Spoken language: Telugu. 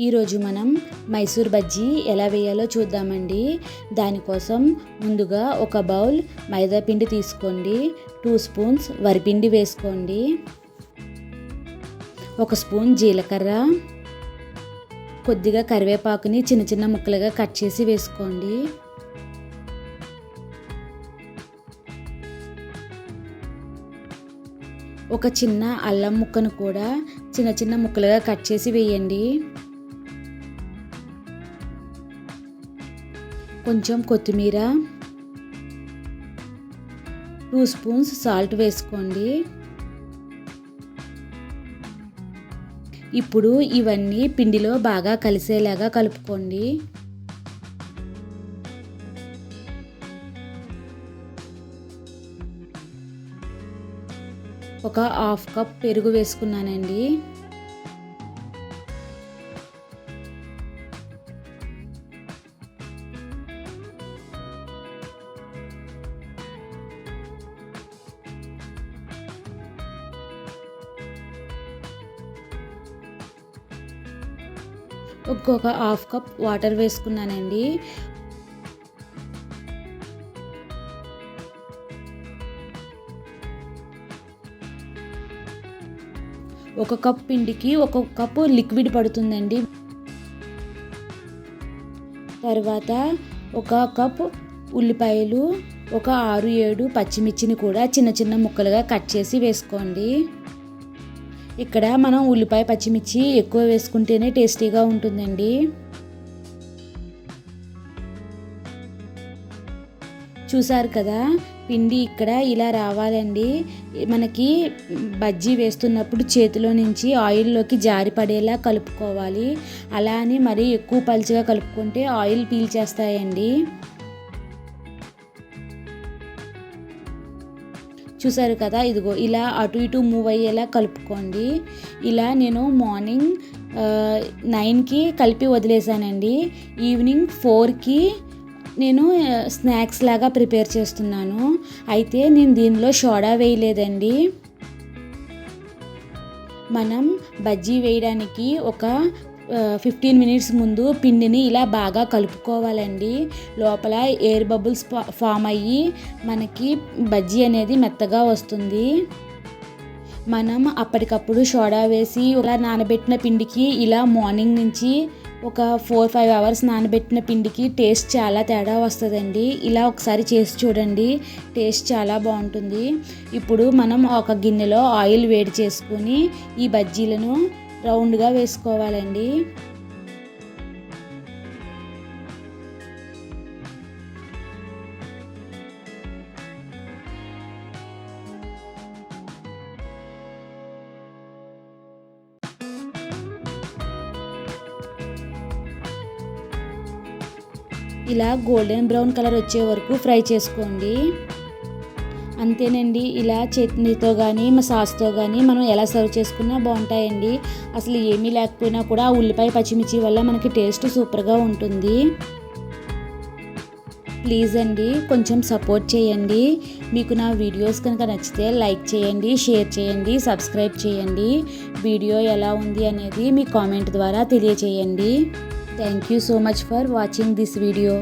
ఈరోజు మనం మైసూర్ బజ్జీ ఎలా వేయాలో చూద్దామండి. దానికోసం ముందుగా ఒక బౌల్ మైదా పిండి తీసుకోండి. 2 స్పూన్స్ వరిపిండి వేసుకోండి. 1 స్పూన్ జీలకర్ర, కొద్దిగా కరివేపాకుని చిన్న చిన్న ముక్కలుగా కట్ చేసి వేసుకోండి. ఒక చిన్న అల్లం ముక్కను కూడా చిన్న చిన్న ముక్కలుగా కట్ చేసి వేయండి. కొంచెం కొత్తిమీర, 2 స్పూన్స్ సాల్ట్ వేసుకోండి. ఇప్పుడు ఇవన్నీ పిండిలో బాగా కలిసేలాగా కలుపుకోండి. ఒక 1/2 కప్ పెరుగు వేసుకున్నానండి. ఒక 1/2 కప్ వాటర్ వేసుకున్నానండి. ఒక కప్ పిండికి 1 కప్పు లిక్విడ్ పడుతుందండి. తర్వాత 1 కప్ ఉల్లిపాయలు, ఒక 6-7 పచ్చిమిర్చిని కూడా చిన్న చిన్న ముక్కలుగా కట్ చేసి వేసుకోండి. ఇక్కడ మనం ఉల్లిపాయ పచ్చిమిర్చి ఎక్కువ వేసుకుంటేనే టేస్టీగా ఉంటుందండి. చూసారు కదా, పిండి ఇక్కడ ఇలా రావాలండి. మనకి బజ్జీ వేస్తున్నప్పుడు చేతిలో నుంచి ఆయిల్లోకి జారి పడేలా కలుపుకోవాలి. అలా అని మరీ ఎక్కువ పలుచగా కలుపుకుంటే ఆయిల్ పీల్చేస్తాయండి. చూసారు కదా, ఇదిగో ఇలా అటు ఇటు మూవ్ అయ్యేలా కలుపుకోండి. ఇలా నేను మార్నింగ్ 9కి కలిపి వదిలేసానండి. ఈవినింగ్ 4కి నేను స్నాక్స్ లాగా ప్రిపేర్ చేస్తున్నాను. అయితే నేను దీనిలో సోడా వేయలేదండి. మనం బజ్జీ వేయడానికి ఒక 15 మినిట్స్ ముందు పిండిని ఇలా బాగా కలుపుకోవాలండి. లోపల ఎయిర్ బబుల్స్ ఫామ్ అయ్యి మనకి బజ్జీ అనేది మెత్తగా వస్తుంది. మనం అప్పటికప్పుడు సోడా వేసి ఇలా నానబెట్టిన పిండికి ఇలా మార్నింగ్ నుంచి ఒక 4-5 అవర్స్ నానబెట్టిన పిండికి టేస్ట్ చాలా తేడా వస్తుందండి. ఇలా ఒకసారి చేసి చూడండి, టేస్ట్ చాలా బాగుంటుంది. ఇప్పుడు మనం ఒక గిన్నెలో ఆయిల్ వేడి చేసుకుని ఈ బజ్జీలను రౌండ్గా వేసుకోవాలండి. ఇలా గోల్డెన్ బ్రౌన్ కలర్ వచ్చే వరకు ఫ్రై చేసుకోండి. అంతేనండి. ఇలా చట్నీతో కానీ సాస్తో కానీ మనం ఎలా సర్వ్ చేసుకున్నా బాగుంటాయండి. అసలు ఏమీ లేకపోయినా కూడా ఉల్లిపాయ పచ్చిమిర్చి వల్ల మనకి టేస్ట్ సూపర్గా ఉంటుంది. ప్లీజ్ అండి, కొంచెం సపోర్ట్ చేయండి. మీకు నా వీడియోస్ కనుక నచ్చితే లైక్ చేయండి, షేర్ చేయండి, సబ్స్క్రైబ్ చేయండి. వీడియో ఎలా ఉంది అనేది మీ కామెంట్ ద్వారా తెలియచేయండి. Thank you so much for watching this video.